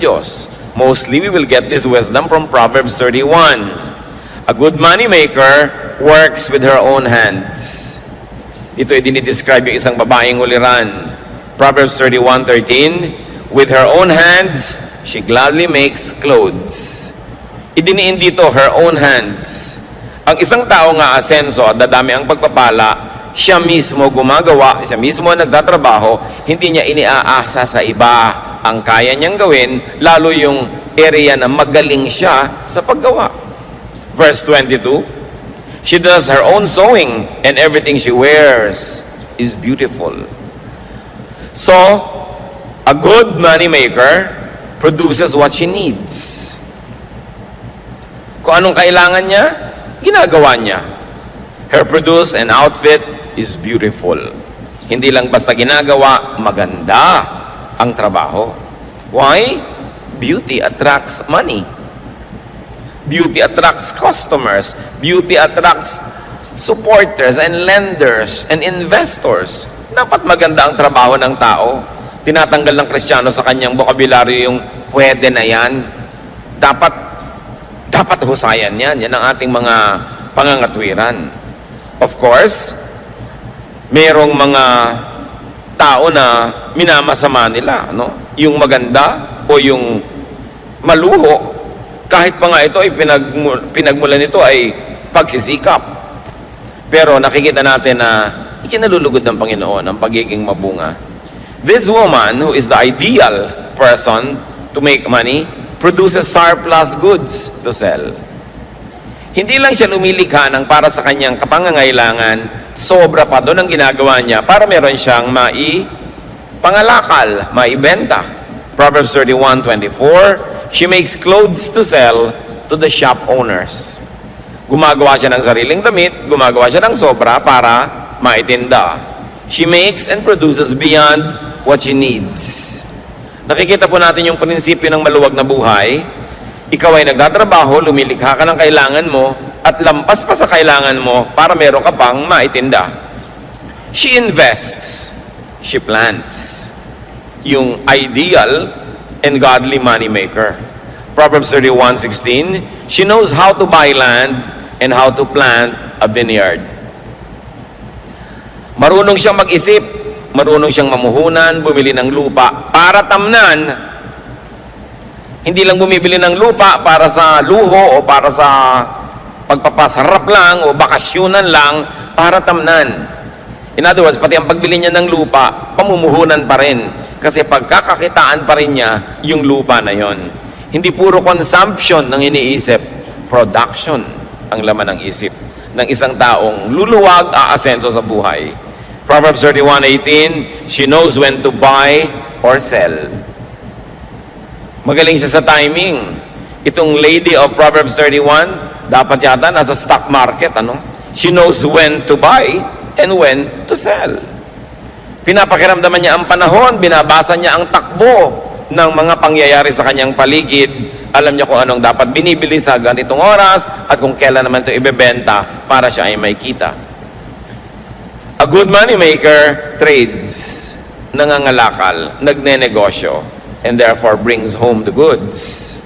Diyos. Mostly, we will get this wisdom from Proverbs 31. A good moneymaker works with her own hands. Dito ay dinidescribe yung isang babaeng uliran. Proverbs 31:13, with her own hands, she gladly makes clothes. Idiniin dito, her own hands. Ang isang tao nga asenso at dadami ang pagpapala, siya mismo gumagawa, siya mismo nagtatrabaho, hindi niya iniaasa sa iba. Ang kaya niyang gawin, lalo yung area na magaling siya sa paggawa. Verse 22, she does her own sewing and everything she wears is beautiful. So, a good moneymaker produces what she needs. Kung anong kailangan niya, ginagawa niya. Her produce and outfit is beautiful. Hindi lang basta ginagawa, maganda ang trabaho. Why? Beauty attracts money. Beauty attracts customers. Beauty attracts supporters and lenders and investors. Dapat maganda ang trabaho ng tao. Tinatanggal ng Kristiyano sa kanyang bokabularyo yung pwede na yan. Dapat husayan yan. Yan ang ating mga pangangatwiran. Of course, merong mga tao na minamasama nila, no? Yung maganda o yung maluho, kahit pa nga ito ay pinagmulan nito ay pagsisikap. Pero nakikita natin na ikinalulugod ng Panginoon ang pagiging mabunga. This woman, who is the ideal person to make money, produces surplus goods to sell. Hindi lang siya lumilikha ng para sa kanyang kapangangailangan, sobra pa doon ang ginagawa niya para meron siyang pangalakal, maibenta. Proverbs 31:24, she makes clothes to sell to the shop owners. Gumagawa siya ng sariling damit, gumagawa siya ng sobra para maitinda. She makes and produces beyond what she needs. Nakikita po natin yung prinsipyo ng maluwag na buhay. Ikaw ay nagtatrabaho, lumilikha ka ng kailangan mo, at lampas pa sa kailangan mo para meron ka pang maitinda. She invests. She plants. Yung ideal and godly moneymaker. Proverbs 31:16, she knows how to buy land and how to plant a vineyard. Marunong siyang mag-isip, marunong siyang mamuhunan, bumili ng lupa para tamnan. Hindi lang bumibili ng lupa para sa luho o para sa pagpapasarap lang o bakasyunan lang, para tamnan. In other words, pati ang pagbili niya ng lupa, pamumuhunan pa rin. Kasi pagkakakitaan pa rin niya yung lupa na yon. Hindi puro consumption ng iniisip, production ang laman ng isip ng isang taong luluwag, aasenso sa buhay. Proverbs 31:18, she knows when to buy or sell. Magaling siya sa timing. Itong lady of Proverbs 31, dapat yata nasa stock market, ano? She knows when to buy and when to sell. Pinapakiramdaman niya ang panahon, binabasa niya ang takbo ng mga pangyayari sa kanyang paligid. Alam niya kung anong dapat binibili sa ganitong oras at kung kailan naman ito ibebenta para siya ay may kita. A good moneymaker trades, nangangalakal, nagnenegosyo, and therefore brings home the goods.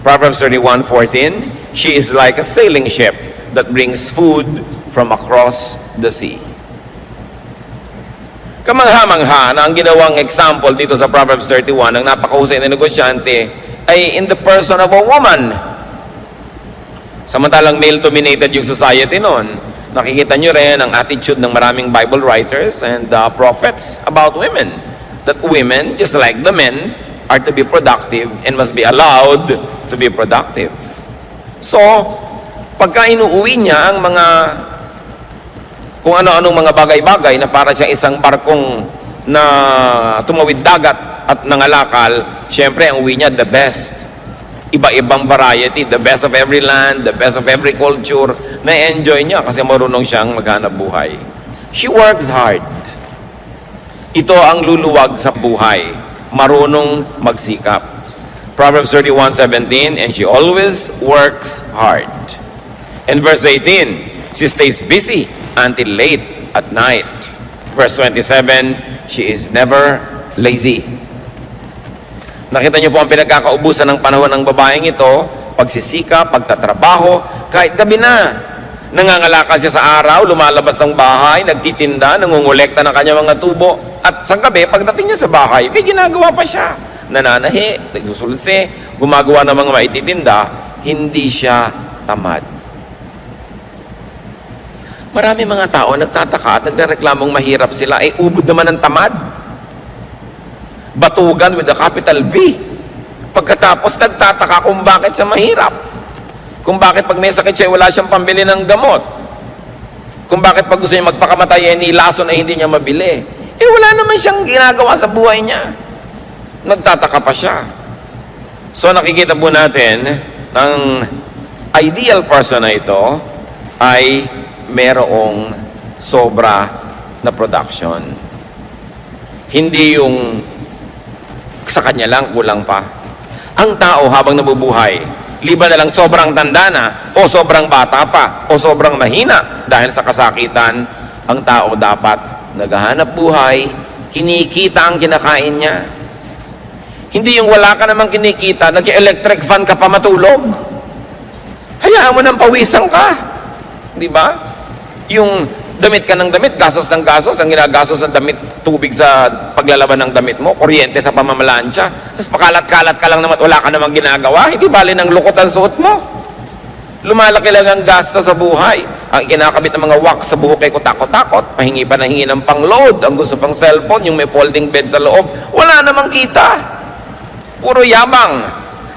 Proverbs 31:14, she is like a sailing ship that brings food from across the sea. Kamangha-mangha na ang ginawang example dito sa Proverbs 31 ng napakahusay na negosyante ay in the person of a woman. Samantalang male-dominated yung society noon, nakikita nyo rin ang attitude ng maraming Bible writers and prophets about women. That women, just like the men, are to be productive and must be allowed to be productive. So, pagka inuuwi niya ang mga kung ano-anong mga bagay-bagay na para siyang isang barkong na tumawid dagat at nangalakal, syempre ang uwi niya the best. Iba-ibang variety, the best of every land, the best of every culture, na-enjoy niya kasi marunong siyang maghanap buhay. She works hard. Ito ang luluwag sa buhay, marunong magsikap. Proverbs 31:17, and she always works hard. And verse 18, she stays busy until late at night. Verse 27, she is never lazy. Nakita niyo po ang pinagkakaubusan ng panahon ng babaeng ito, pagsisika, pagtatrabaho, kahit gabi na. Nangangalakal siya sa araw, lumalabas ng bahay, nagtitinda, nangungulekta ng kanyang mga tubo. At sa gabi, pagdating niya sa bahay, may ginagawa pa siya. Nananahi, nagsusulse, gumagawa ng mga maititinda, hindi siya tamad. Marami mga tao nagtataka at nagreklamong mahirap sila, ubod naman ng tamad. Batugan with a capital B. Pagkatapos nagtataka kung bakit siya mahirap. Kung bakit pag may sakit siya, wala siyang pambili ng gamot. Kung bakit pag gusto niya magpakamatay, nilason ay hindi niya mabili. Wala naman siyang ginagawa sa buhay niya. Nagtataka pa siya. So nakikita po natin, ang ideal person na ito ay merong sobra na production. Hindi yung sa kanya lang, kulang pa. Ang tao habang nabubuhay, liban na lang sobrang tanda na, o sobrang bata pa, o sobrang mahina dahil sa kasakitan, ang tao dapat naghahanap buhay, kinikita ang kinakain niya. Hindi yung wala ka namang kinikita, nag-electric fan ka pa matulog. Hayaan mo nang pawisan ka. Di ba? Yung damit ka ng damit, gasos ng gasos, ang ginagasos ng damit, tubig sa paglalaban ng damit mo, kuryente sa pamamalansya, tapos pakalat-kalat ka lang naman, wala ka namang ginagawa, hindi bali ng lukot ang suot mo. Lumalaki lang ang gasto sa buhay. Ang kinakabit ng mga wax sa buhok ay kutakot-takot, pahingi pa na hingi ng pang-load, ang gusto pang cellphone, yung may folding bed sa loob, wala namang kita. Puro yabang.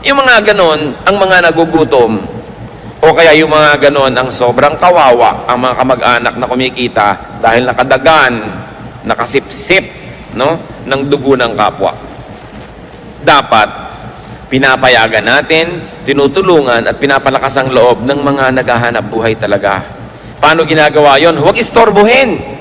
Yung mga ganon, ang mga nagugutom, o kaya yung mga ganon, ang sobrang kawawa, ang mga kamag-anak na kumikita dahil nakadagan, nakasipsip, no, ng dugo ng kapwa. Dapat, pinapayagan natin, tinutulungan at pinapalakas ang loob ng mga naghahanap buhay talaga. Paano ginagawa yon? Huwag istorbohin.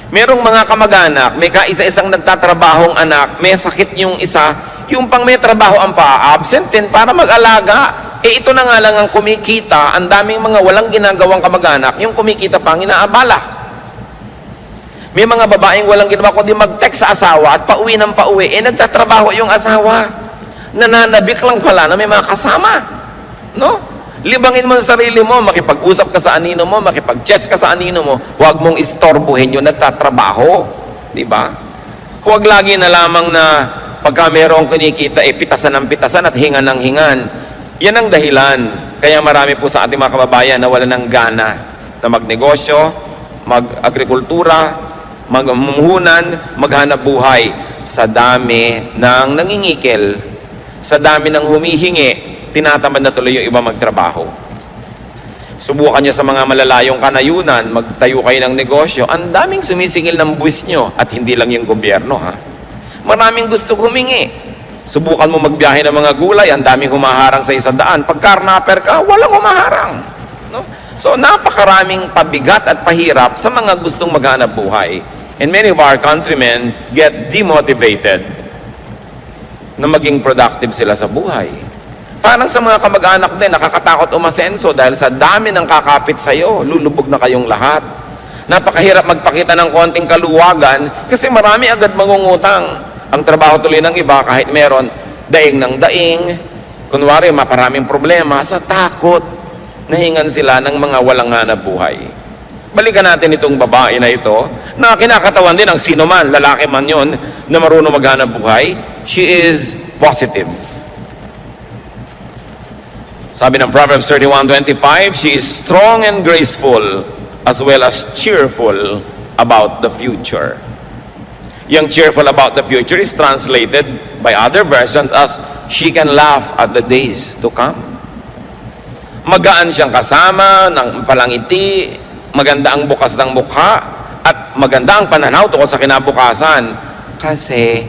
Merong mga kamag-anak, may kaisa-isang nagtatrabahong anak, may sakit yung isa, yung pang may trabaho ang pa-absent din para mag-alaga. Ito na nga lang ang kumikita, ang daming mga walang ginagawang kamag-anak, yung kumikita pang inaabala. May mga babaeng walang ginawa kundi mag-text sa asawa at pauwi ng pauwi, nagtatrabaho yung asawa. Nananabik lang pala na may mga kasama. No? Libangin mo sa sarili mo, makipag-usap ka sa anino mo, makipag-chess ka sa anino mo, huwag mong istorbohin yung nagtatrabaho. Diba? Huwag lagi na lamang na pagka mayroong kinikita, pitasan ng pitasan at hingan ng hingan. Yan ang dahilan. Kaya marami po sa ating mga kababayan na wala ng gana na magnegosyo, mag-agrikultura, magmumuhunan, maghanap buhay sa dami ng nangingikil, sa dami ng humihingi, tinatamad na tuloy yung iba magtrabaho. Subukan niyo sa mga malalayong kanayunan, magtayo kayo ng negosyo, ang daming sumisingil ng buwis nyo at hindi lang yung gobyerno, ha? Maraming gusto humingi. Subukan mo magbiyahe ng mga gulay, ang daming humaharang sa 100. Pag karnaper ka, walang humaharang. No? So, napakaraming pabigat at pahirap sa mga gustong maghanap buhay. And many of our countrymen get demotivated na maging productive sila sa buhay. Parang sa mga kamag-anak din, nakakatakot umasenso dahil sa dami ng kakapit sa'yo, lulubog na kayong lahat. Napakahirap magpakita ng konting kaluwagan kasi marami agad mangungutang. Ang trabaho tuloy ng iba, kahit meron, daing ng daing. Kunwari, maparaming problema sa takot. Nahingan sila ng mga walang hanap buhay. Balikan natin itong babae na ito, na kinakatawan din ng sino man, lalaki man yon, na marunong maghanap buhay. She is positive. Sabi ng Proverbs 31:25, she is strong and graceful, as well as cheerful about the future. Yung cheerful about the future is translated by other versions as she can laugh at the days to come. Magaan siyang kasama, ng palangiti, maganda ang bukas ng mukha, at maganda ang pananaw tungkol sa kinabukasan kasi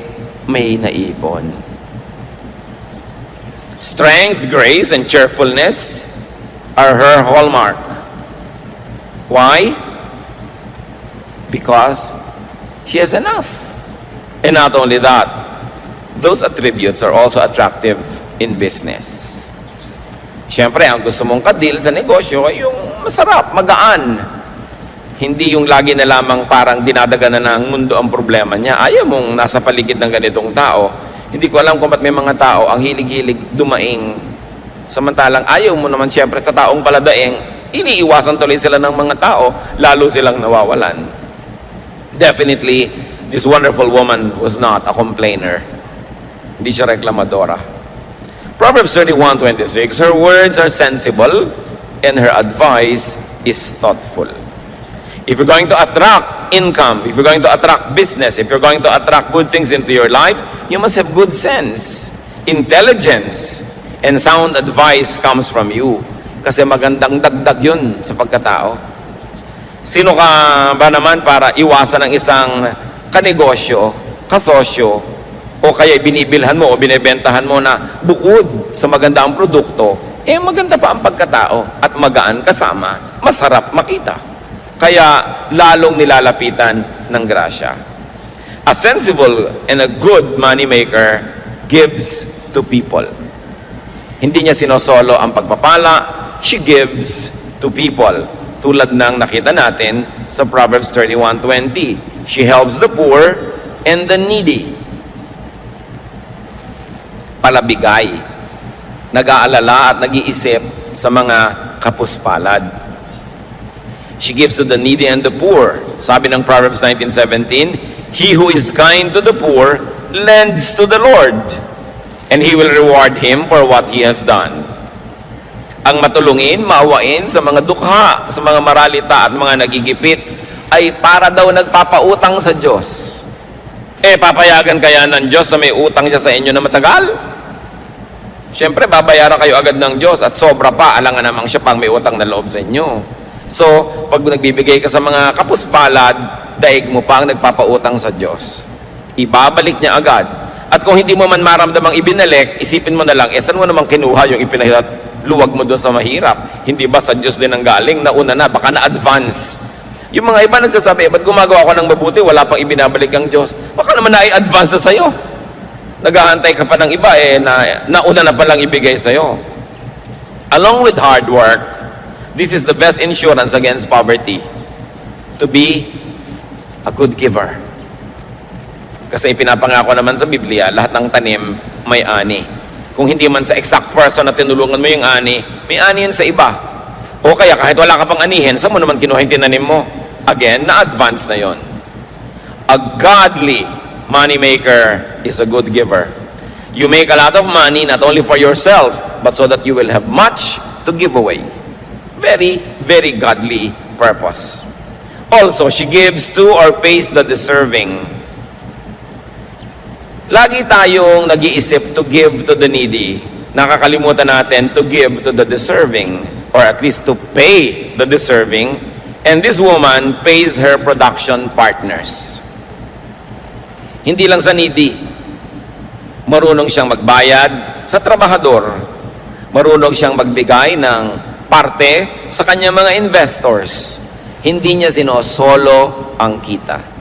may naipon. Strength, grace, and cheerfulness are her hallmark. Why? Because she has enough. And not only that, those attributes are also attractive in business. Siyempre, ang gusto mong kadil sa negosyo ay yung masarap, magaan. Hindi yung lagi na lamang parang dinadaganan ng mundo ang problema niya. Ayaw mong nasa paligid ng ganitong tao. Hindi ko alam kung ba't may mga tao ang hilig-hilig dumaing. Samantalang ayaw mo naman siyempre sa taong paladaing, iniiwasan tuloy sila ng mga tao, lalo silang nawawalan. Definitely, this wonderful woman was not a complainer. Hindi siya reklamadora. Proverbs 31:26, her words are sensible and her advice is thoughtful. If you're going to attract income, if you're going to attract business, if you're going to attract good things into your life, you must have good sense, intelligence, and sound advice comes from you. Kasi magandang dagdag yun sa pagkatao. Sino ka ba naman para iwasan ng isang kanegosyo, kasosyo, o kaya binibilhan mo o binibentahan mo na bukod sa maganda ang produkto, maganda pa ang pagkatao at magaan kasama, masarap makita. Kaya lalong nilalapitan ng grasya. A sensible and a good money maker gives to people. Hindi niya sinosolo ang pagpapala, she gives to people. Tulad ng nakita natin sa Proverbs 31:20. She helps the poor and the needy. Palabigay. Nag-aalala at nag-iisip sa mga kapuspalad. She gives to the needy and the poor. Sabi ng Proverbs 19:17, he who is kind to the poor lends to the Lord, and He will reward him for what he has done. Ang matulungin, maawain sa mga dukha, sa mga maralita at mga nagigipit, ay para daw nagpapautang sa Diyos. Papayagan kaya ng Diyos na may utang siya sa inyo na matagal? Siyempre, babayaran kayo agad ng Diyos at sobra pa, alangan namang siya pang may utang na loob sa inyo. So, pag nagbibigay ka sa mga kapuspalad, daig mo pa ang nagpapautang sa Diyos. Ibabalik niya agad. At kung hindi mo man maramdamang ibinalik, isipin mo na lang, saan mo namang kinuha yung luwag mo doon sa mahirap? Hindi ba sa Diyos din ang galing? Nauna na, baka na-advance. Yung mga iba nagsasabi, ba't gumagawa ko ng mabuti, wala pang ibinabalik ang Diyos? Baka naman na-advance na sa'yo. Naghahantay ka pa ng iba, nauna na palang ibigay sa'yo. Along with hard work, this is the best insurance against poverty. To be a good giver. Kasi ipinapangako naman sa Biblia, lahat ng tanim may ani. Kung hindi man sa exact person na tinulungan mo yung ani, may ani yun sa iba. O kaya kahit wala ka pang anihin, saan mo naman kinuha yung tinanim mo? Again, na-advance na yon. A godly money maker is a good giver. You make a lot of money not only for yourself, but so that you will have much to give away. Very, very godly purpose. Also, she gives to or pays the deserving. Lagi tayong nag-iisip to give to the needy. Nakakalimutan natin to give to the deserving, or at least to pay the deserving. And this woman pays her production partners. Hindi lang sa needy. Marunong siyang magbayad sa trabahador. Marunong siyang magbigay ng parte sa kanyang mga investors. Hindi niya sinosolo ang kita.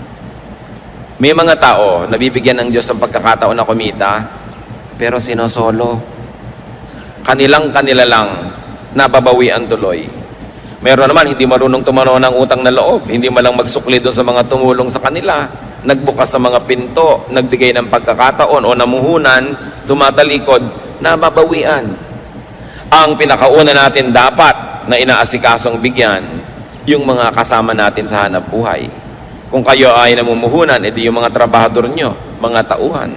May mga tao na bibigyan ng Diyos ng pagkakataon na kumita, pero sinosolo. Kanila lang nababawian tuloy. Meron naman hindi marunong tumanaw ng utang na loob, hindi malang magsukli doon sa mga tumulong sa kanila, nagbukas sa mga pinto, nagbigay ng pagkakataon o namuhunan, tumatalikod, nababawian. Ang pinakauna natin dapat na inaasikasong bigyan, yung mga kasama natin sa hanap buhay. Kung kayo ay namumuhunan, edi yung mga trabahador nyo, mga tauhan.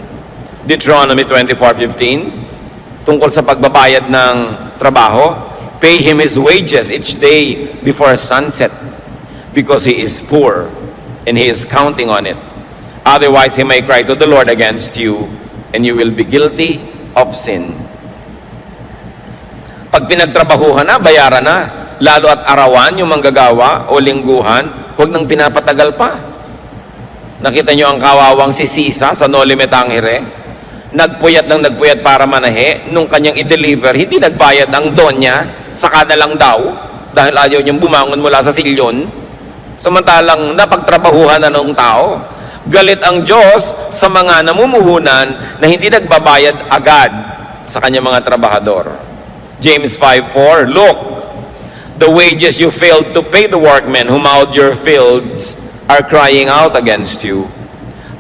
Deuteronomy 24:15, tungkol sa pagbabayad ng trabaho, pay him his wages each day before sunset, because he is poor, and he is counting on it. Otherwise, he may cry to the Lord against you, and you will be guilty of sin. Pag pinagtrabahuhan na, bayaran na. Lalo at arawan, yung manggagawa o lingguhan, huwag nang pinapatagal pa. Nakita nyo ang kawawang si Sisa sa Noli Me Tangere? Nagpuyat para manahe, nung kanyang i-deliver, hindi nagbayad ang donya, saka na lang daw, dahil ayaw niyang bumangon mula sa silyon. Samantalang napagtrabahuhan na ng tao. Galit ang Diyos sa mga namumuhunan na hindi nagbabayad agad sa kanyang mga trabahador. James 5:4, look, the wages you failed to pay the workmen who mowed your fields are crying out against you.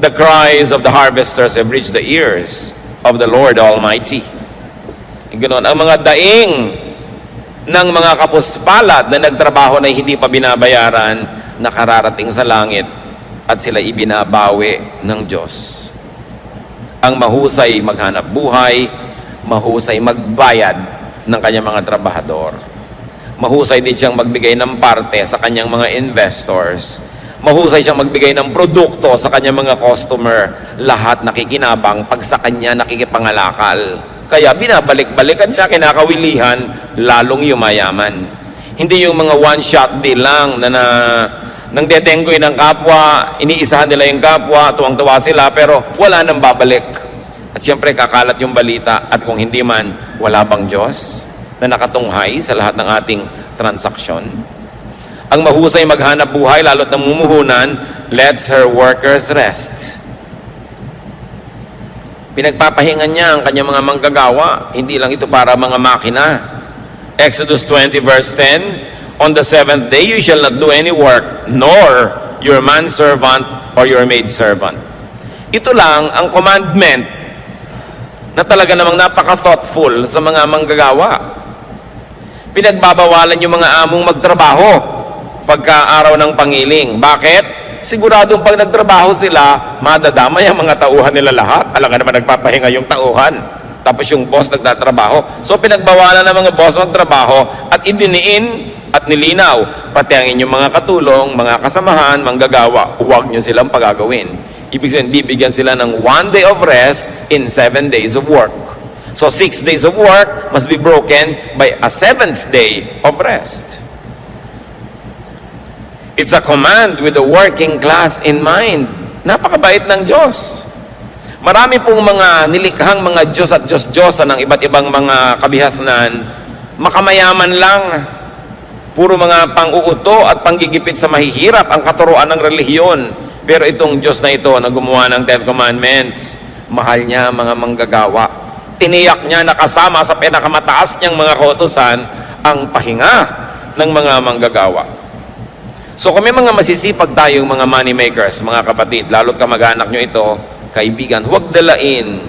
The cries of the harvesters have reached the ears. of the Lord Almighty. Ganon, ang mga daing ng mga kapuspalad na nagtrabaho na hindi pa binabayaran, nakararating sa langit at sila ibinabawi ng Diyos. Ang mahusay maghanap buhay, mahusay magbayad ng kanyang mga trabahador. Mahusay din siyang magbigay ng parte sa kanyang mga investors. Mahusay siyang magbigay ng produkto sa kanyang mga customer. Lahat nakikinabang pag sa kanya nakikipangalakal. Kaya binabalik-balikan siya, kinakawilihan, lalong yumayaman. Hindi yung mga one-shot deal lang na nang detenggoy ng kapwa, iniisahan nila yung kapwa, tuwang-tuwa sila, pero wala nang babalik. At siyempre kakalat yung balita, at kung hindi man, wala bang Diyos na nakatunghay sa lahat ng ating transaksyon? Ang mahusay maghanap buhay, lalo't namumuhunan, lets her workers rest. Pinagpapahingan niya ang kanyang mga manggagawa, hindi lang ito para mga makina. Exodus 20 verse 10, on the seventh day you shall not do any work, nor your manservant or your maidservant. Ito lang ang commandment na talaga namang napaka-thoughtful sa mga manggagawa. Pinagbabawalan yung mga among magtrabaho pagka araw ng pangiling. Bakit? Siguradong pag nagtrabaho sila, madadamay ang mga tauhan nila lahat. Alam nga naman nagpapahinga yung tauhan. Tapos yung boss nagtatrabaho. So pinagbawalan ng mga boss magtrabaho at idiniin at nilinaw, pati ang inyong mga katulong, mga kasamahan, manggagawa, huwag nyo silang pagagawin. Ibig sabihin, bibigyan sila ng 1 day of rest in 7 days of work. So 6 days of work must be broken by a 7th day of rest. It's a command with the working class in mind. Napakabait ng Diyos. Marami pong mga nilikhang mga Diyos at Diyos-Diyosa ng iba't ibang mga kabihasnan, makamayaman lang. Puro mga pang-uuto at panggigipit sa mahihirap ang katuruan ng relihiyon. Pero itong Diyos na ito na gumawa ng 10 Commandments, mahal niya mga manggagawa. Tiniyak niya na kasama sa pinakamataas niyang mga kautusan ang pahinga ng mga manggagawa. So kung may mga masisipag tayong mga money makers, mga kapatid, lalo't kamag-anak nyo ito, kaibigan, huwag dalain.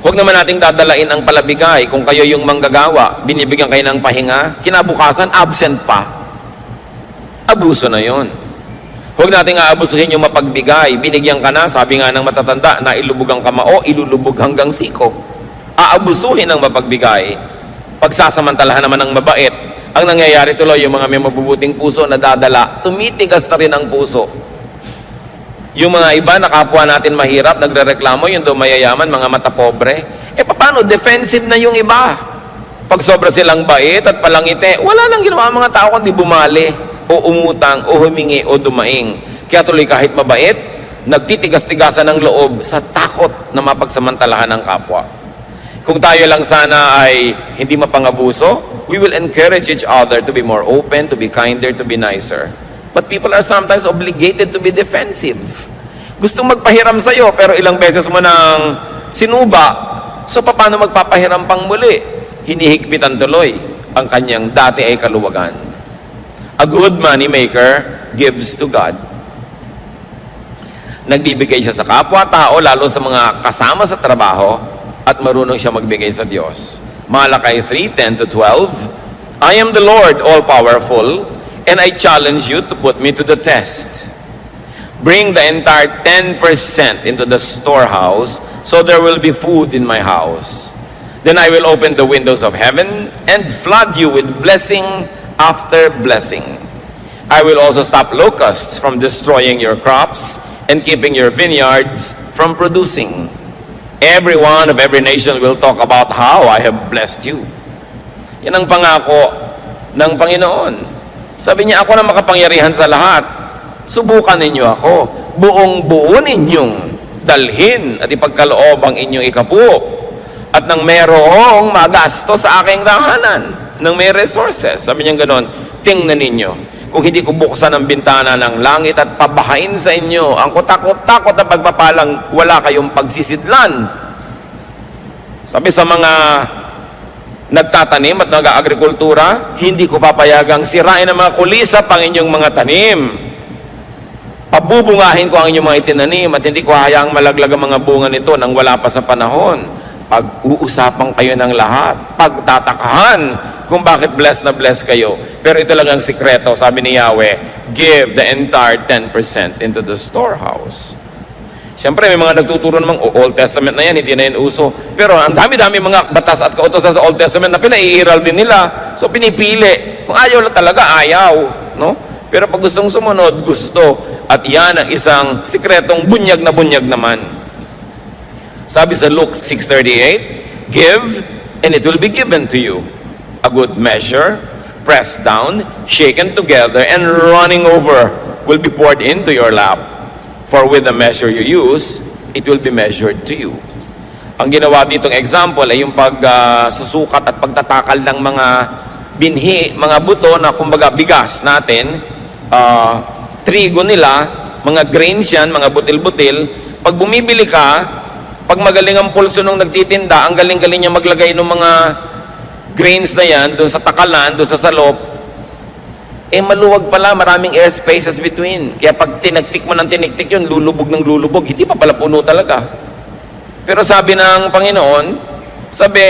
Huwag naman nating dadalain ang palabigay. Kung kayo yung manggagawa, binibigyan kayo ng pahinga, kinabukasan, absent pa. Abuso na yon. Huwag nating aabusuhin yung mapagbigay. Binigyan ka na, sabi nga ng matatanda, na ilubog ang kamao, ilulubog hanggang siko. Aabusuhin ang mapagbigay. Pagsasamantalahan naman ng mabait, ang nangyayari tuloy, yung mga may mabubuting puso na dadala, tumitigas na rin ang puso. Yung mga iba na kapwa natin mahirap, nagrereklamo, yung daw mayayaman, mga mata pobre. Paano? Defensive na yung iba. Pag sobra silang bait at palangite, wala nang ginawa ang mga tao kundi bumali, o umutang, o humingi, o dumaing. Kaya tuloy kahit mabait, nagtitigas-tigasan ng loob sa takot na mapagsamantalahan ng kapwa. Kung tayo lang sana ay hindi mapangabuso, we will encourage each other to be more open, to be kinder, to be nicer. But people are sometimes obligated to be defensive. Gustong magpahiram sa'yo, pero ilang beses mo nang sinuba. So, paano magpapahiram pang muli? Hinihigpitan tuloy ang kanyang dati ay kaluwagan. A good money maker gives to God. Nagbibigay siya sa kapwa-tao, lalo sa mga kasama sa trabaho, at marunong siya magbigay sa Diyos. Malakay 3:10-12, I am the Lord, all-powerful, and I challenge you to put me to the test. Bring the entire 10% into the storehouse, so there will be food in my house. Then I will open the windows of heaven and flood you with blessing after blessing. I will also stop locusts from destroying your crops and keeping your vineyards from producing. Everyone of every nation will talk about how I have blessed you. Yan ang pangako ng Panginoon. Sabi niya, ako na makapangyarihan sa lahat. Subukan ninyo ako. Buong-buo ninyong dalhin at ipagkaloob ang inyong ikapu. At nang merong magasto sa aking tahanan, nang may resources. Sabi niya gano'n, tingnan ninyo. Kung hindi ko buksan ang bintana ng langit at pabahain sa inyo, ang kutakot-takot na pagpapalang wala kayong pagsisidlan. Sabi sa mga nagtatanim at nag-aagrikultura, hindi ko papayagang sirain ang mga kulisap ang inyong mga tanim. Pabubungahin ko ang inyong mga itinanim at hindi ko hayaang malaglag ang mga bunga nito nang wala pa sa panahon. Pag-uusapan kayo ng lahat, pagtatakahan kung bakit blessed na blessed kayo. Pero ito lang ang sikreto, sabi ni Yahweh, give the entire 10% into the storehouse. Siyempre, may mga nagtuturo namang Old Testament na yan, hindi na yan uso. Pero ang dami-dami mga batas at kautosan sa Old Testament na pinaiiral din nila. So, pinipili. Kung ayaw lang talaga, ayaw. No? Pero pag gustong sumunod, gusto. At yan ang isang sikretong bunyag naman. Sabi sa Luke 6:38, give, and it will be given to you. A good measure, pressed down, shaken together, and running over will be poured into your lap. For with the measure you use, it will be measured to you. Ang ginawa ditong example ay yung pagsusukat at pagtatakal ng mga binhi, mga buto na kumbaga bigas natin, trigo nila, mga grains yan, mga butil-butil. Pag bumibili ka, pag magaling ang pulso nung nagtitinda, ang galing-galing niya maglagay ng mga grains na yan, doon sa takalan, doon sa salop, maluwag pala, maraming air spaces between. Kaya pag tinagtik mo ng tinigtik yun, lulubog ng lulubog, hindi pa pala puno talaga. Pero sabi ng Panginoon, sabi,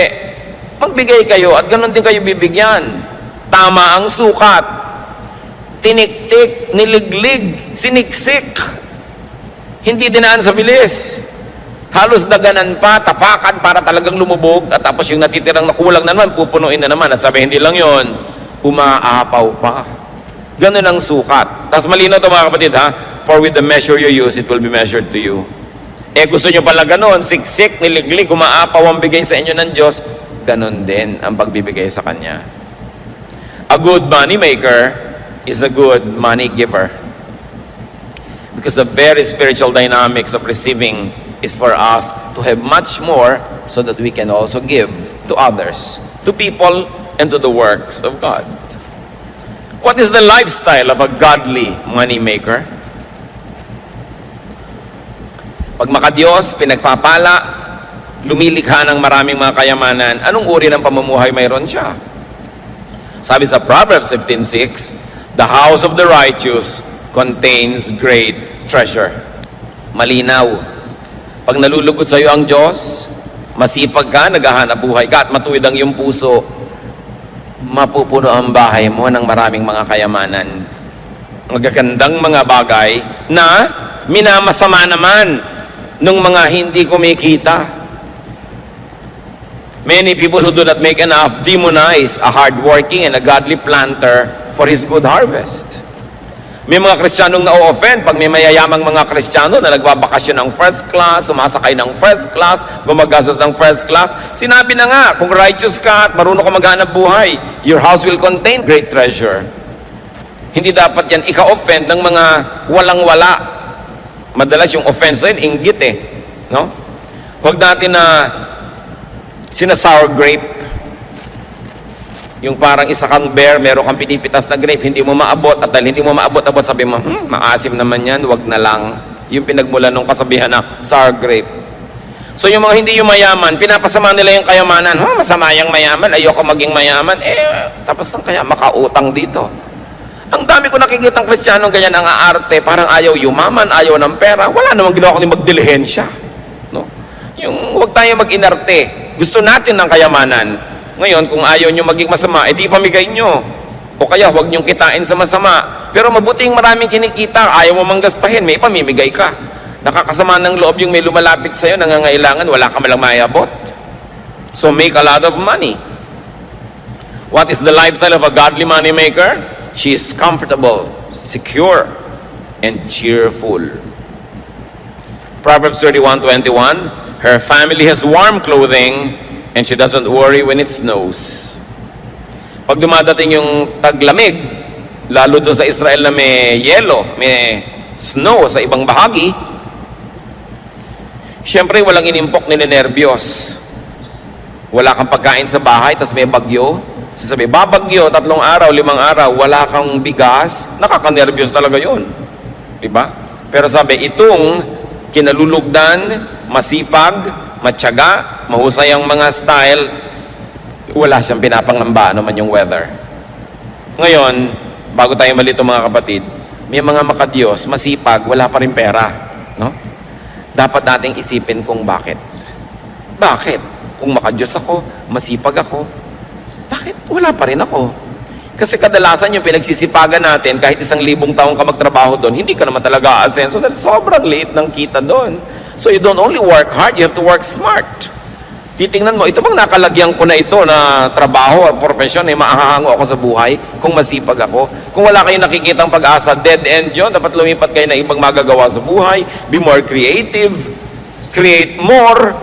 magbigay kayo at ganun din kayo bibigyan. Tama ang sukat. Tiniktik, niliglig, siniksik. Hindi dinaan sa bilis. Halos daganan pa, tapakan para talagang lumubog, at tapos yung natitirang nakulang na naman, pupunuin na naman. At sabi, hindi lang yon, umaapaw pa. Ganun ang sukat. Tapos malinaw ito mga kapatid ha, for with the measure you use, it will be measured to you. Gusto nyo pala ganun, siksik, niliglig, umaapaw ang bigay sa inyo ng Diyos, ganun din ang pagbibigay sa Kanya. A good money maker is a good money giver. Because the very spiritual dynamics of receiving is for us to have much more so that we can also give to others, to people, and to the works of God. What is the lifestyle of a godly money maker? Pag makadiyos, pinagpapala, lumilikha ng maraming mga kayamanan, anong uri ng pamumuhay mayroon siya? Sabi sa Proverbs 15:6, the house of the righteous contains great treasure. Malinaw. Pag nalulugod sa iyo ang Diyos, masipag ka, naghahanap buhay ka, at matuwid ang iyong puso, mapupuno ang bahay mo ng maraming mga kayamanan. Magagandang mga bagay na minamasama naman ng mga hindi kumikita. Many people who do not make enough demonize a hardworking and a godly planter for his good harvest. May mga Kristiyanong na-offend pag may mayayamang mga Kristiyano na nagbabakasyon ng first class, sumasakay ng first class, gumagastos ng first class. Sinabi na nga, kung righteous ka at marunong ka maghanap buhay, your house will contain great treasure. Hindi dapat yan ika-offend ng mga walang-wala. Madalas yung offense na yun, inggit no? Huwag natin na sina-sour grape. Yung parang isa kang bear, meron kang pinipitas na grape, hindi mo maabot, at dahil hindi mo maabot-abot, sabi mo, maasim naman yan, wag na lang. Yung pinagmula nung kasabihan na sour grape. So yung mga hindi yung mayaman, pinapasama nila yung kayamanan. Masama yung mayaman, ayoko maging mayaman. Tapos saan kaya makautang dito? Ang dami ko nakikitang Kristiyanong ganyan ang aarte, parang ayaw yumaman, ayaw ng pera. Wala namang ginawa kundi magdilihensya. No? Yung huwag tayo mag-inarte. Gusto natin ng kayamanan. Ngayon, kung ayaw nyo maging masama, di pamigay nyo. O kaya, huwag nyong kitain sa masama. Pero mabuting maraming kinikita, ayaw mo manggastahin, may pamimigay ka. Nakakasama ng loob yung may lumalapit sa'yo, nangangailangan, wala ka malang mayabot. So, make a lot of money. What is the lifestyle of a godly money maker? She is comfortable, secure, and cheerful. Proverbs 31:21, her family has warm clothing, and she doesn't worry when it snows. Pag dumadating yung taglamig, lalo doon sa Israel na may yelo, may snow sa ibang bahagi, syempre walang inimpok, ninenervyos. Wala kang pagkain sa bahay, tas may bagyo. Sasabi, babagyo, 3 araw, 5 araw, wala kang bigas, nakakanervyos talaga yun. Diba? Pero sabi, itong kinalulugdan, masipag, matyaga, mahusay ang mga style, wala siyang pinapangamba naman yung weather. Ngayon, bago tayo malito mga kapatid, may mga makadiyos, masipag, wala pa rin pera. No? Dapat nating isipin kung bakit. Bakit? Kung makadiyos ako, masipag ako, bakit wala pa rin ako? Kasi kadalasan yung pinagsisipagan natin, kahit 1,000 taong ka magtrabaho doon, hindi ka naman talaga aasenso dahil sobrang liit ng kita doon. So you don't only work hard, you have to work smart. Titingnan mo, ito bang nakalagyan ko na ito na trabaho o profesyon, maahahango ako sa buhay kung masipag ako. Kung wala kayong nakikitang pag-asa, dead end yun. Dapat lumipat kayo na ibang magagawa sa buhay. Be more creative. Create more.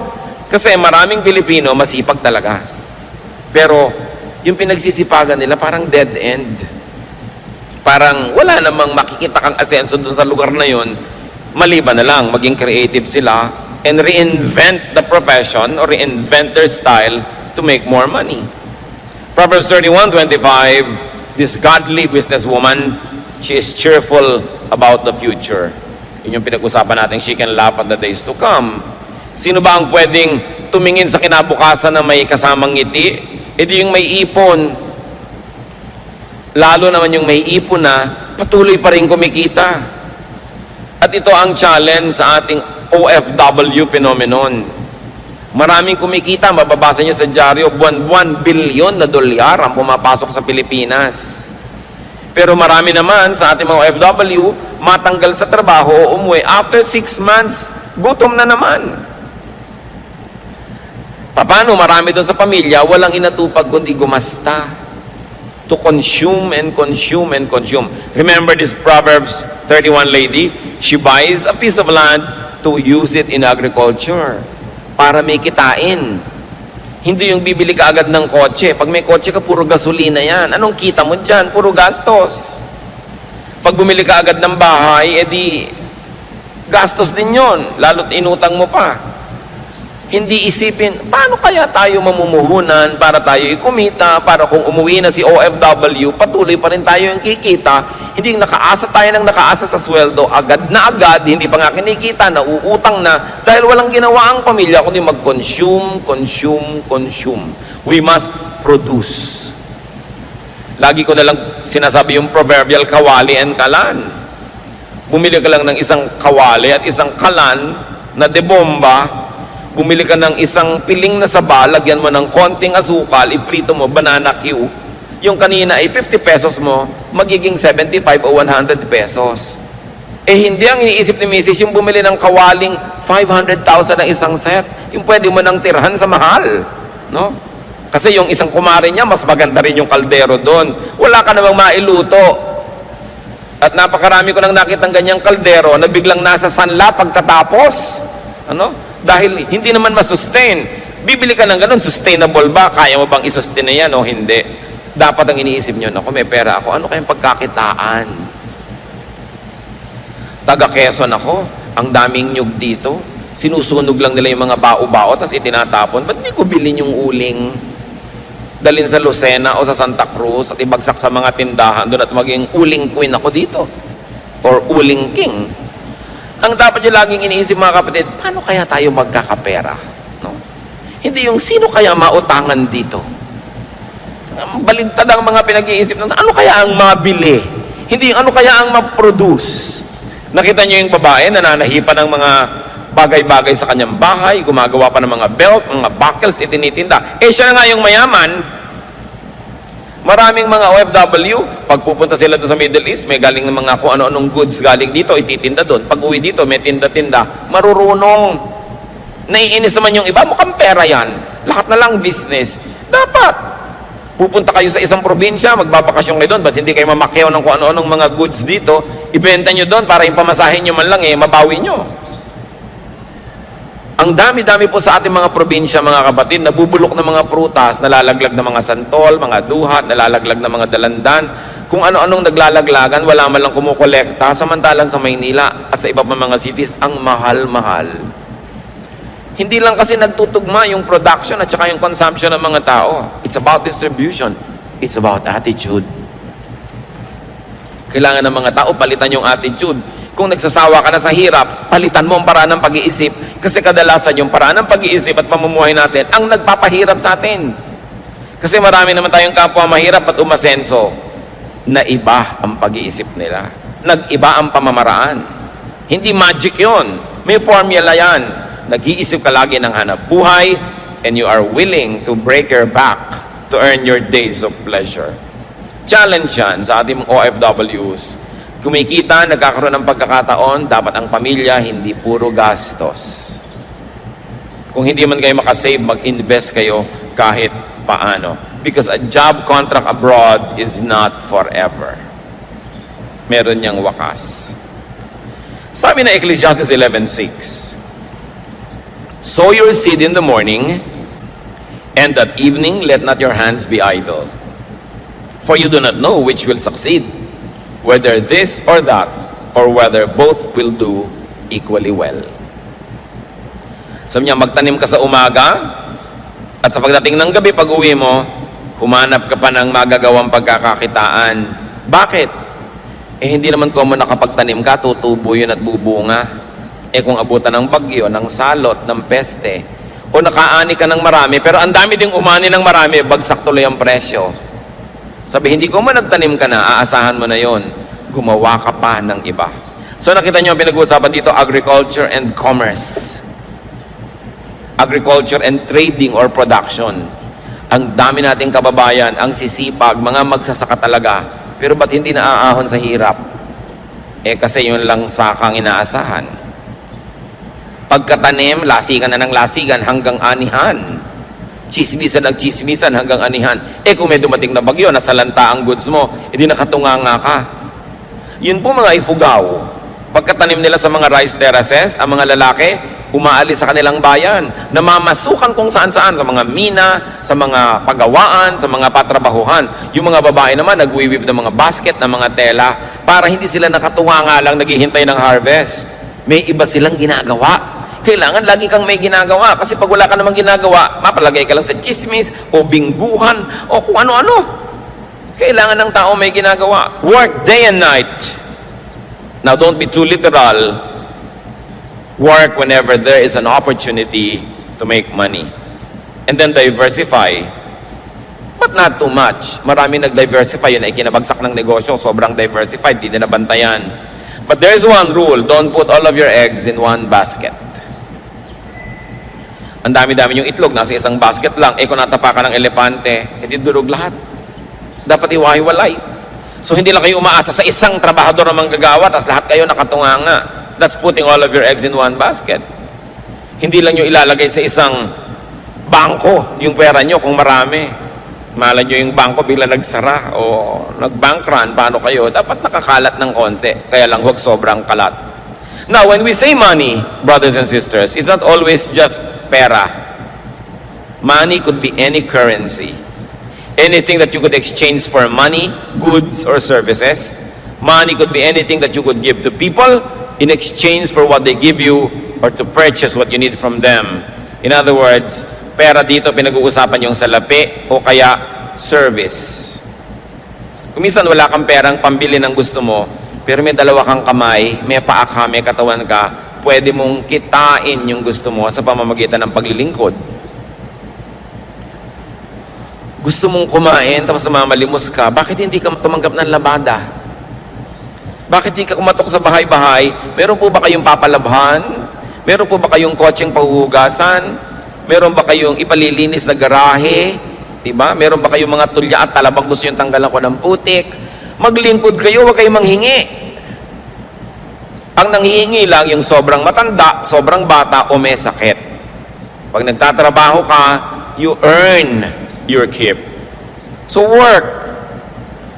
Kasi maraming Pilipino masipag talaga. Pero yung pinagsisipagan nila parang dead end. Parang wala namang makikita kang asenso dun sa lugar na yun. Maliban na lang, maging creative sila and reinvent the profession or reinvent their style to make more money. Proverbs 31:25, this godly businesswoman, she is cheerful about the future. Yun yung pinag-usapan natin, she can laugh at the days to come. Sino ba ang pwedeng tumingin sa kinabukasan na may kasamang ngiti? E di yung may ipon. Lalo naman yung may ipon na patuloy pa rin kumikita. At ito ang challenge sa ating OFW phenomenon. Maraming kumikita, mababasa nyo sa dyaryo, buwan-buwan, bilyon na dolyar ang pumapasok sa Pilipinas. Pero marami naman sa ating mga OFW, matanggal sa trabaho o umuwi, after 6 months, gutom na naman. Paano marami doon sa pamilya, walang inatupag kundi gumasta. To consume and consume and consume. Remember this Proverbs 31 lady? She buys a piece of land to use it in agriculture para may kitain. Hindi yung bibili ka agad ng kotse. Pag may kotse ka, puro gasolina yan. Anong kita mo dyan? Puro gastos. Pag bumili ka agad ng bahay, edi gastos din yon. Lalo't inutang mo pa. Hindi isipin, paano kaya tayo mamumuhunan para tayo ikumita, para kung umuwi na si OFW, patuloy pa rin tayo yung kikita. Hindi nakaasa tayo ng nakaasa sa sweldo, agad na agad, hindi pa nga kinikita, nauutang na, dahil walang ginawa ang pamilya, kundi mag-consume, consume, consume. We must produce. Lagi ko na lang sinasabi yung proverbial kawali and kalan. Bumili ka lang ng isang kawali at isang kalan na debomba, bumili ka ng isang piling na saba, lagyan mo ng konting asukal, iprito mo, banana Q. Yung kanina ay 50 pesos mo, magiging 75 o 100 pesos. Eh hindi ang iniisip ni Mrs. yung bumili ng kawaling 500,000 ang isang set. Yung pwede mo nang tirhan sa mahal. No? Kasi yung isang kumare niya, mas maganda rin yung kaldero doon. Wala ka namang mailuto. At napakarami ko nang nakitang ganyang kaldero na biglang nasa sanla pagkatapos. Ano? Dahil hindi naman masustain. Bibili ka ng ganun, sustainable ba? Kaya mo bang isustain na yan o hindi? Dapat ang iniisip nyo, naku, may pera ako, ano kayang pagkakitaan? Taga Quezon ako, ang daming nyug dito. Sinusunog lang nila yung mga bao-bao, tapos itinatapon. Ba't hindi ko bilhin yung uling? Dalhin sa Lucena o sa Santa Cruz at ibagsak sa mga tindahan doon at maging uling queen ako dito. Or uling king. Ang dapat nyo laging iniisip mga kapatid, paano kaya tayo magkakapera? No? Hindi yung sino kaya mautangan dito. Baligtad ang mga pinag-iisip na ano kaya ang mabili? Hindi yung ano kaya ang ma-produce. Nakita nyo yung babae, nananahipan ng mga bagay-bagay sa kanyang bahay, gumagawa pa ng mga belt, mga buckles, itinitinda. Eh siya na nga yung mayaman. Maraming mga OFW, pag pupunta sila doon sa Middle East, may galing ng mga kung ano-anong goods galing dito, ititinda doon. Pag uwi dito, may tinda-tinda. Marurunong. Naiinis naman yung iba, mukhang pera yan. Lahat na lang business. Dapat. Pupunta kayo sa isang probinsya, magbabakasyon kayo doon, ba't hindi kayo mamakyaw ng kung ano-anong mga goods dito? Ibenta nyo doon para yung pamasahin nyo man lang, mabawi nyo. Ang dami-dami po sa ating mga probinsya, mga kapatid, nabubulok ng mga prutas, nalalaglag ng mga santol, mga duhat, nalalaglag ng mga dalandan. Kung ano-anong naglalaglagan, wala man lang kumukolekta. Samantalang sa Maynila at sa iba pa mga cities, ang mahal-mahal. Hindi lang kasi nagtutugma yung production at saka yung consumption ng mga tao. It's about distribution. It's about attitude. Kailangan ng mga tao, palitan yung attitude. Kung nagsasawa ka na sa hirap, palitan mo ang paraan ng pag-iisip. Kasi kadalasan yung paraan ng pag-iisip at pamumuhay natin ang nagpapahirap sa atin. Kasi marami naman tayong kapwa mahirap at umasenso na iba ang pag-iisip nila. Nag-iba ang pamamaraan. Hindi magic yon. May formula yan. Nag-iisip ka lagi ng hanap buhay and you are willing to break your back to earn your days of pleasure. Challenge yan sa ating OFWs. Kumikita, nagkakaroon ng pagkakataon, dapat ang pamilya hindi puro gastos. Kung hindi man kayo makasave, mag-invest kayo kahit paano. Because a job contract abroad is not forever. Meron niyang wakas. Sabi na Ecclesiastes 11:6, sow your seed in the morning, and at evening let not your hands be idle. For you do not know which will succeed, whether this or that, or whether both will do equally well. Sabi niya, magtanim ka sa umaga, at sa pagdating ng gabi, pag uwi mo, humanap ka pa ng magagawang pagkakakitaan. Bakit? Hindi naman kung nakapagtanim ka, tutubo yun at bubunga. Kung abutan ng bagyo, ng salot, ng peste, o nakaani ka ng marami, pero ang dami ding umani ng marami, bagsak tuloy ang presyo. Sabi, hindi ko man nagtanim ka na, aasahan mo na yon, gumawa ka pa ng iba. So nakita nyo ang pinag-uusapan dito, agriculture and commerce. Agriculture and trading or production. Ang dami nating kababayan, ang sisipag, mga magsasaka talaga, pero ba't hindi naaahon sa hirap? Kasi yun lang sakang inaasahan. Pagkatanim, lasigan na ng lasigan hanggang anihan. Chismisan ng chismisan hanggang anihan. Kung may dumating na bagyo, nasalanta ang goods mo, hindi nakatunganga ka. Yun po mga ifugaw. Pagkatanim nila sa mga rice terraces, ang mga lalaki, umaalis sa kanilang bayan, namamasukan kung saan-saan, sa mga mina, sa mga pagawaan, sa mga patrabahuhan. Yung mga babae naman, nagwiwib ng mga basket, ng mga tela, para hindi sila nakatunganga lang, naghihintay ng harvest. May iba silang ginagawa. Kailangan lagi kang may ginagawa, kasi pag wala ka namang ginagawa, mapalagay ka lang sa chismis, o bingguhan, o kung ano-ano. Kailangan ng tao may ginagawa. Work day and night. Now, don't be too literal. Work whenever there is an opportunity to make money. And then diversify. But not too much. Marami nag-diversify. Yun ay kinabagsak ng negosyo. Sobrang diversified. Di na nabantayan. But there's one rule. Don't put all of your eggs in one basket. Ang dami-dami yung itlog. Nasa isang basket lang. Kung natapakan ng elepante, hindi durog lahat. Dapat iwahiwalay. So hindi lang kayo umaasa sa isang trabahador na manggagawa, tapos lahat kayo nakatunganga. That's putting all of your eggs in one basket. Hindi lang nyo ilalagay sa isang bangko yung pera nyo kung marami. Malay nyo yung bangko bigla nagsara o nag-bank run, paano kayo? Dapat nakakalat ng konti, kaya lang huwag sobrang kalat. Now, when we say money, brothers and sisters, it's not always just pera. Money could be any currency. Anything that you could exchange for money, goods, or services. Money could be anything that you could give to people in exchange for what they give you or to purchase what you need from them. In other words, pera dito pinag-uusapan yung salapi o kaya service. Kung minsan wala kang perang pambili ng gusto mo, pero may dalawa kang kamay, may paa ka, may katawan ka, pwede mong kitain yung gusto mo sa pamamagitan ng paglilingkod. Gusto mong kumain, tapos mamalimos ka, bakit hindi ka tumanggap ng labada? Bakit hindi ka kumatok sa bahay-bahay? Meron po ba kayong papalabhan? Meron po ba kayong kotseng pahuhugasan? Meron ba kayong ipalilinis na garahe? Diba? Meron ba kayong mga tulya at talabang gusto yung tanggalan ko ng putik? Maglingkod kayo, huwag kayong manghingi. Ang nanghihingi lang yung sobrang matanda, sobrang bata o may sakit. Pag nagtatrabaho ka, you earn your keep. So work.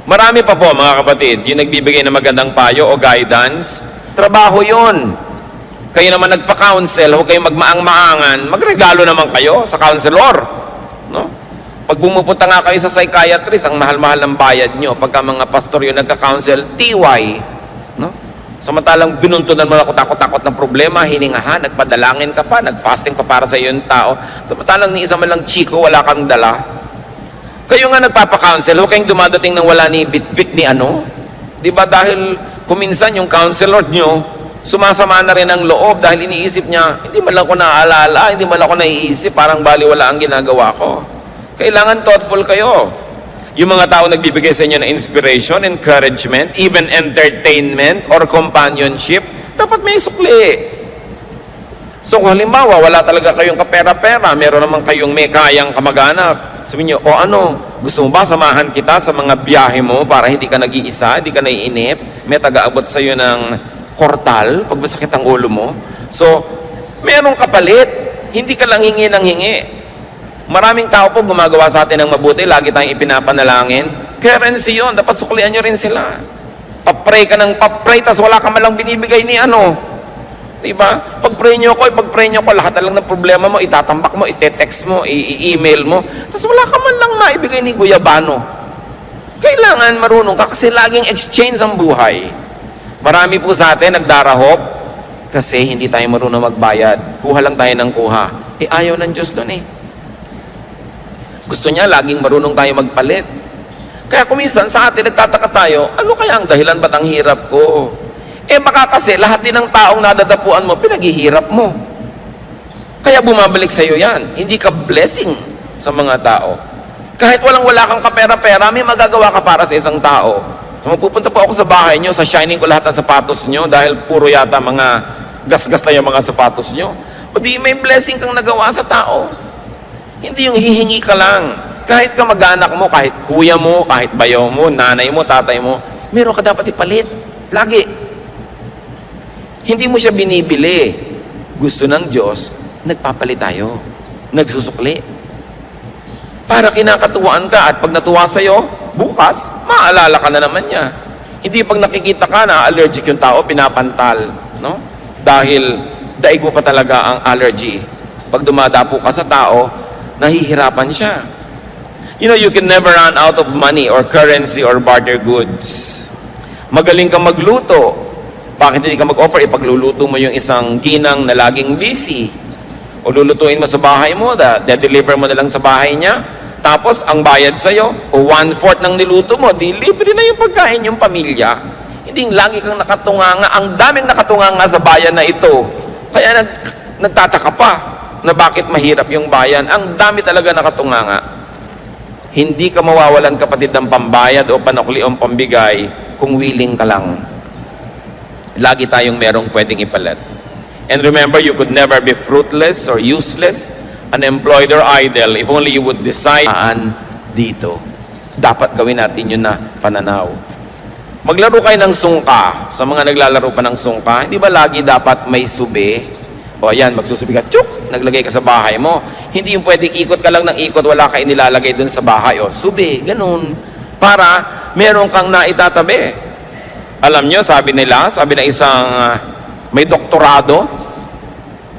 Marami pa po mga kapatid, yung nagbibigay ng magandang payo o guidance, trabaho yon. Kayo naman nagpa-counsel, huwag kayong magmaang-maangan, magregalo naman kayo sa counselor. No? Pag bumupunta nga kayo sa psychiatrist, ang mahal-mahal ng bayad nyo. Pagka mga pastor yung nagka-counsel, TY. No? Samantalang binuntunan mo na takot-takot ng problema, hiningahan, nagpadalangin ka pa, nag-fasting pa para sa iyo yung tao. Samantalang ni isa man lang chiko, wala kang dala. Kayo nga nagpapa-counsel, huwag kayong dumadating ng wala ni bit-bit ni ano. Diba dahil kuminsan yung counselor nyo, sumasama na rin ang loob dahil iniisip niya, hindi man lang ako naaalala, hindi man lang ako naiisip, parang baliwala ang ginagawa ko. Kailangan thoughtful kayo. Yung mga tao nagbibigay sa inyo ng inspiration, encouragement, even entertainment or companionship, dapat may sukli. So kung halimbawa, wala talaga kayong kapera-pera, meron naman kayong may kayang kamag-anak, sabihin nyo, o ano, gusto mo ba samahan kita sa mga biyahe mo para hindi ka nag-iisa, hindi ka naiinip, may taga-abot sa iyo ng kortal pag masakit ang ulo mo. So, merong kapalit, hindi ka lang hingi ng hingi. Maraming tao po gumagawa sa atin ng mabuti, lagi tayong ipinapanalangin. Currency yun, dapat suklian nyo rin sila. Papray ka ng papray, tas wala ka malang binibigay ni ano. Diba? Pag-pray nyo ko, lahat na lang ng problema mo, itatambak mo, ite-text mo, i-email mo, tas wala ka man lang maibigay ni Guyabano. Kailangan marunong ka kasi laging exchange ang buhay. Marami po sa atin nagdarahop kasi hindi tayo marunong magbayad. Kuha lang tayo ng kuha. Ayaw ng Diyos doon eh. Gusto niya, laging marunong tayo magpalit. Kaya kuminsan sa atin, nagtataka tayo, ano kaya ang dahilan ba't ang hirap ko? Baka kasi lahat din ng taong nadadapuan mo, pinaghihirap mo. Kaya bumabalik sa iyo yan. Hindi ka blessing sa mga tao. Kahit wala kang kapera-pera, may magagawa ka para sa isang tao. Pupunta po ako sa bahay nyo, sa shining ko lahat ng sapatos nyo, dahil puro yata mga gas-gas na yung mga sapatos nyo. O di may blessing kang nagawa sa tao. Hindi yung hihingi ka lang. Kahit ka mag-anak mo, kahit kuya mo, kahit bayaw mo, nanay mo, tatay mo, meron ka dapat ipalit. Lagi. Hindi mo siya binibili. Gusto ng Diyos, nagpapalit tayo. Nagsusukli. Para kinakatuwaan ka at pag natuwa sa'yo, bukas, maaalala ka na naman niya. Hindi pag nakikita ka na allergic yung tao, pinapantal. No? Dahil daig mo pa talaga ang allergy. Pag dumadapo ka sa tao, nahihirapan siya. You know, you can never run out of money or currency or barter goods. Magaling kang magluto. Bakit hindi ka mag-offer? Ipagluluto mo yung isang ginang na laging busy. O lulutuin mo sa bahay mo, de-deliver mo na lang sa bahay niya. Tapos, ang bayad sa'yo, o 1/4 ng niluto mo, di libre na yung pagkain yung pamilya. Hindi lagi kang nakatunganga. Ang daming nakatunganga sa bayan na ito. Kaya nagtataka pa na bakit mahirap yung bayan. Ang dami talaga nakatunganga. Hindi ka mawawalan, kapatid, ng pambayad o panukli o pambigay kung willing ka lang. Lagi tayong merong pwedeng ipalit. And remember, you could never be fruitless or useless, unemployed or idle if only you would decide dito. Dapat gawin natin yun na pananaw. Maglaro kayo ng sungka. Sa mga naglalaro pa ng sungka, hindi ba lagi dapat may subi? O ayan, magsusubi ka, tsuk, naglagay ka sa bahay mo. Hindi yung pwedeng ikot ka lang ng ikot, wala ka inilalagay dun sa bahay. O, subi, ganun. Para meron kang naitatabi. Alam nyo, sabi ng isang may doktorado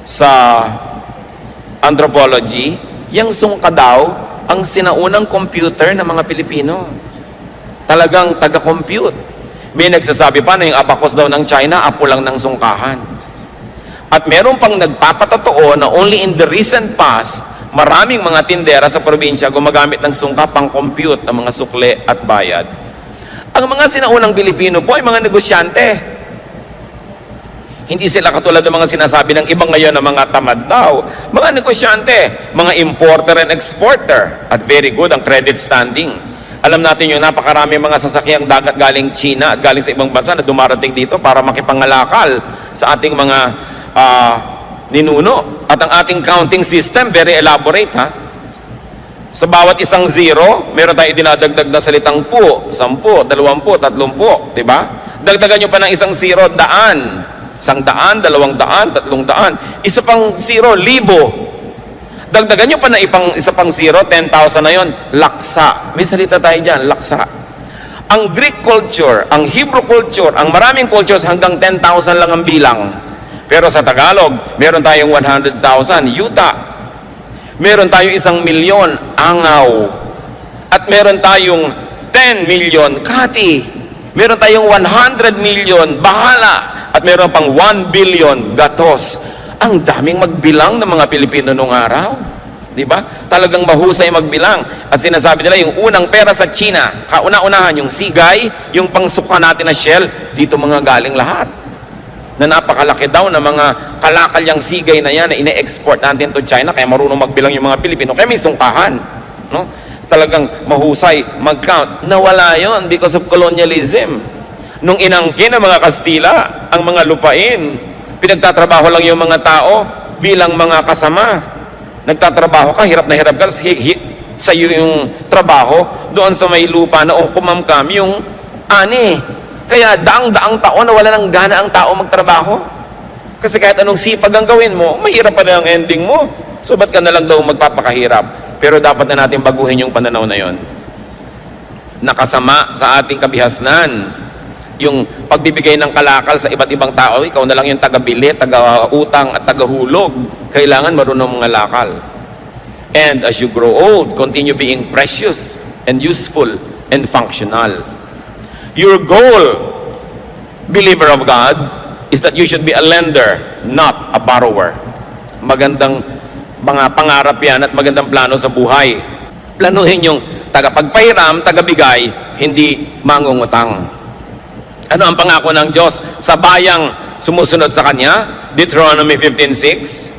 sa anthropology, yung sungka daw, ang sinaunang computer ng mga Pilipino. Talagang taga-compute. May nagsasabi pa na yung abacus daw ng China, apo lang ng sungkahan. At meron pang nagpapatotoo na only in the recent past, maraming mga tindera sa probinsya gumagamit ng sungka pang compute ng mga sukle at bayad. Ang mga sinaunang Pilipino po ay mga negosyante. Hindi sila katulad ng mga sinasabi ng ibang ngayon na mga tamad daw. Mga negosyante, mga importer and exporter, at very good ang credit standing. Alam natin yung napakarami mga sasakyang dagat galing China at galing sa ibang bansa na dumarating dito para makipangalakal sa ating mga ninuno. At ang ating counting system, very elaborate, ha? Sa bawat isang zero, meron tayong dinadagdag na salitang po, 10, 20, 30, diba? Dagdagan nyo pa ng isang zero, 100, 100, 200, 300. Isa pang zero, 1,000. Dagdagan nyo pa na isa pang zero, 10,000 na yon, laksa. May salita tayo dyan, laksa. Ang Greek culture, ang Hebrew culture, ang maraming cultures hanggang 10,000 lang ang bilang. Pero sa Tagalog, meron tayong 100,000, yuta. Meron tayong 1,000,000, angaw. At meron tayong 10 million, kati. Meron tayong 100 million, bahala. At meron pang 1 billion, gatos. Ang daming magbilang ng mga Pilipino noong araw. Diba? Talagang mahusay magbilang. At sinasabi nila, yung unang pera sa China, kauna-unahan, yung sigay, yung pangsuka natin na shell, dito mga galing lahat. Na napakalaki daw na mga kalakalyang sigay na yan na ine-export natin to China, kaya marunong magbilang yung mga Pilipino, kaya may sungkahan. No? talagang mahusay mag-count. Nawala yon because of colonialism. Nung inangkin ng mga Kastila ang mga lupain, pinagtatrabaho lang yung mga tao bilang mga kasama. Nagtatrabaho ka, hirap na hirap ka, sa iyo yung trabaho, doon sa may lupa na kumamkam yung ani. Kaya daang-daang taon na wala ng gana ang tao magtrabaho. Kasi kahit anong sipag ang gawin mo, mahirap pa na ang ending mo. So ba't ka na lang daw magpapakahirap? Pero dapat na natin baguhin yung pananaw na yon. Nakasama sa ating kabihasnan yung pagbibigay ng kalakal sa iba't ibang tao. Ikaw na lang yung taga-bili, taga-utang at taga-hulog. Kailangan marunong mangalakal. And as you grow old, continue being precious and useful and functional. Your goal, believer of God, is that you should be a lender, not a borrower. Magandang mga pangarap yan at magandang plano sa buhay. Planuhin yung tagapagpahiram, tagabigay, hindi mangungutang. Ano ang pangako ng Diyos sa bayang sumusunod sa Kanya? Deuteronomy 15:6.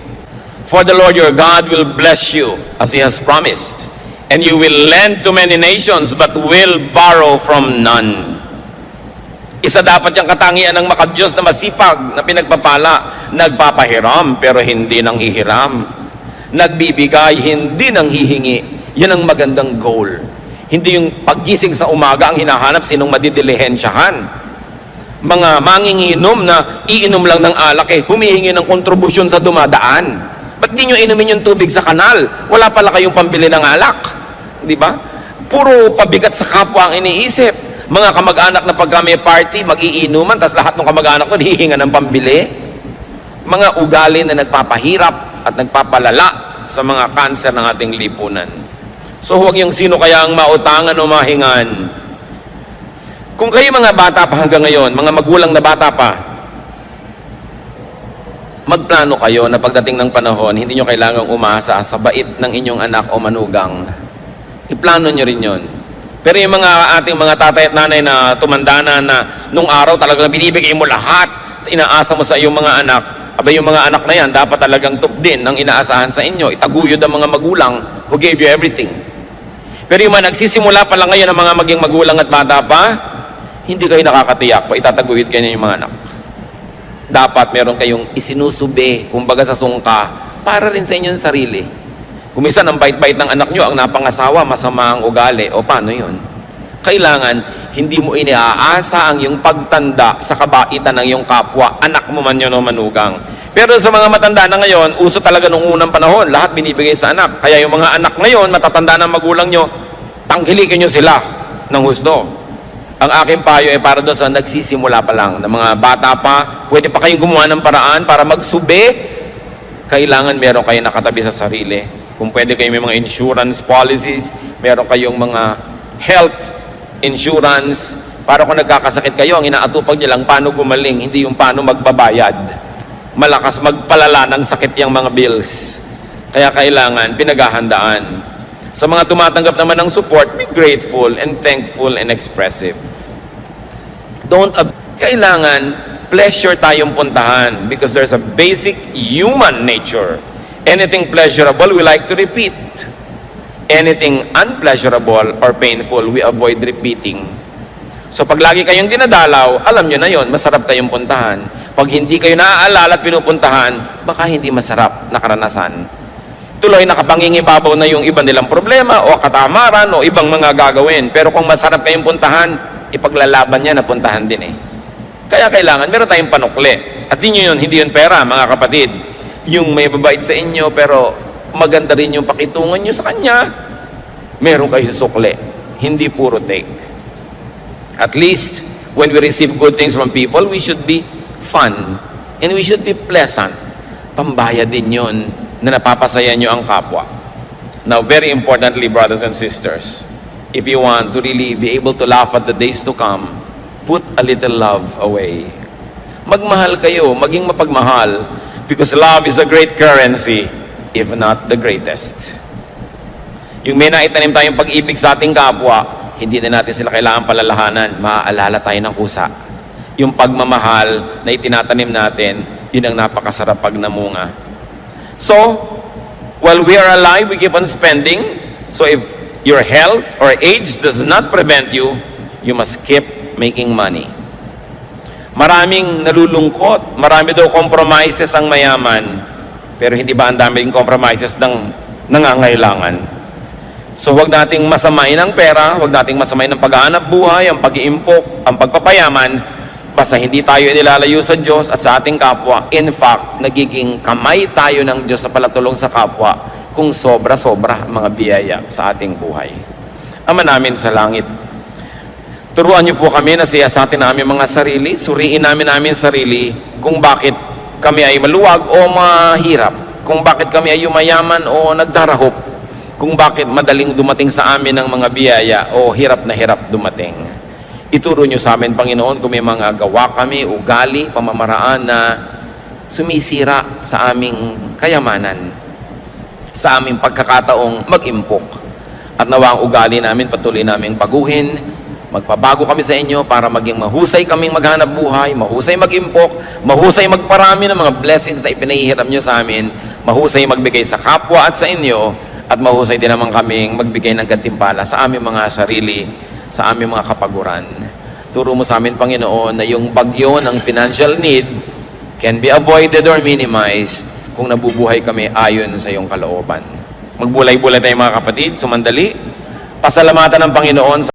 For the Lord your God will bless you as He has promised, and you will lend to many nations but will borrow from none. Isa dapat yung katangian ng makadiyos na masipag na pinagpapala, nagpapahiram pero hindi nang hihiram, nagbibigay hindi nang hihingi. Yan ang magandang goal. Hindi yung paggising sa umaga ang hinahanap sinong madidilihensyahan. Mga manginginom na iinom lang ng alak humihingi ng kontribusyon sa dumadaan. Ba't di nyo inumin yung tubig sa kanal? Wala pala kayong pambili ng alak. Di ba? Puro pabigat sa kapwa ang iniisip. Mga kamag-anak na pagka may party, mag-iinuman, tas lahat ng kamag-anak ko hihinga ng pambili. Mga ugali na nagpapahirap at nagpapalala sa mga kanser ng ating lipunan. So huwag yung sino kaya ang mautangan o mahingan. Kung kayo mga bata pa hanggang ngayon, mga magulang na bata pa, magplano kayo na pagdating ng panahon, hindi nyo kailangang umasa sa bait ng inyong anak o manugang. Iplano nyo rin yon. Pero yung mga ating mga tatay at nanay na tumanda na nung araw talagang binibigay mo lahat, inaasa mo sa iyong mga anak, abay yung mga anak na yan, dapat talagang tupdin ang inaasahan sa inyo. Itaguyod ang mga magulang who gave you everything. Pero yung mga nagsisimula pa lang ngayon ang mga maging magulang at bata pa, hindi kayo nakakatiyak pa, itataguyod kayo yung mga anak. Dapat meron kayong isinusubi, kumbaga sa sungka, para rin sa inyong sarili. Kung minsan ang bait-bait ng anak nyo, ang napangasawa, masama ang ugali, o paano yun? Kailangan, hindi mo iniaasa ang iyong pagtanda sa kabaitan ng iyong kapwa, anak mo man yun o manugang. Pero sa mga matanda na ngayon, uso talaga nung unang panahon, lahat binibigay sa anak. Kaya yung mga anak ngayon, matatanda ng magulang nyo, tangkilikin nyo sila ng husdo. Ang aking payo ay para doon sa nagsisimula pa lang, ng mga bata pa, pwede pa kayong gumawa ng paraan para magsubi. Kailangan meron kayo nakatabi sa sarili. Kung pwede kayo may mga insurance policies, meron kayong mga health insurance, para kung nagkakasakit kayo, ang inaatupag nyo lang paano gumaling, hindi yung paano magbabayad. Malakas magpalala ng sakit yung mga bills. Kaya kailangan pinaghahandaan. Sa mga tumatanggap naman ng support, be grateful and thankful and expressive. Kailangan pleasure tayong puntahan because there's a basic human nature. Anything pleasurable, we like to repeat. Anything unpleasurable or painful, we avoid repeating. So pag lagi kayong dinadalaw, alam nyo na yon, masarap kayong puntahan. Pag hindi kayo naaalala at pinupuntahan, baka hindi masarap na karanasan. Tuloy nakapangingibabaw na yung iba nilang problema o katamaran o ibang mga gagawin. Pero kung masarap kayong puntahan, ipaglalaban niya na puntahan din eh. Kaya kailangan, meron tayong panukli. At hindi yun pera, mga kapatid. Yung may babait sa inyo, pero maganda rin yung pakitungan nyo sa kanya, meron kayong sukli. Hindi puro take. At least, when we receive good things from people, we should be fun. And we should be pleasant. Pambaya din yun na napapasaya nyo ang kapwa. Now, very importantly, brothers and sisters, if you want to really be able to laugh at the days to come, put a little love away. Magmahal kayo, maging mapagmahal, because love is a great currency, if not the greatest. Yung may naitanim tayong pag-ibig sa ating kapwa, hindi na natin sila kailangan palalahanan, maaalala tayo ng kusa. Yung pagmamahal na itinatanim natin, yun ang napakasarap pag namunga. So, while we are alive, we keep on spending. So if your health or age does not prevent you, you must keep making money. Maraming nalulungkot, marami daw compromises ang mayaman, pero hindi ba ang daming compromises ng nangangailangan? So huwag nating masamain ang pera, huwag nating masamain ang paghahanap buhay, ang pag-iimpok, ang pagpapayaman, basta hindi tayo nilalayo sa Diyos at sa ating kapwa. In fact, nagiging kamay tayo ng Diyos sa palatulong sa kapwa kung sobra-sobra mga biyaya sa ating buhay. Ama namin sa langit, turuan niyo po kami na siyasatin namin mga sarili, suriin namin sarili kung bakit kami ay maluwag o mahirap, kung bakit kami ay yumayaman o nagdarahop, kung bakit madaling dumating sa amin ng mga biyaya o hirap na hirap dumating. Ituro niyo sa amin, Panginoon, kung may mga gawa kami, ugali, pamamaraan na sumisira sa aming kayamanan, sa aming pagkakataong mag-impok. At nawa ang ugali namin, patuloy naming baguhin, magpabago kami sa inyo para maging mahusay kaming maghanap buhay, mahusay mag-impok, mahusay magparami ng mga blessings na ipinahihiram nyo sa amin, mahusay magbigay sa kapwa at sa inyo, at mahusay din naman kaming magbigay ng gantimpala sa aming mga sarili, sa aming mga kapaguran. Turo mo sa amin, Panginoon, na yung bagyo ng financial need can be avoided or minimized kung nabubuhay kami ayon sa iyong kalooban. Magbulay-bulay tayo mga kapatid, sumandali. Pasalamatan ng Panginoon sa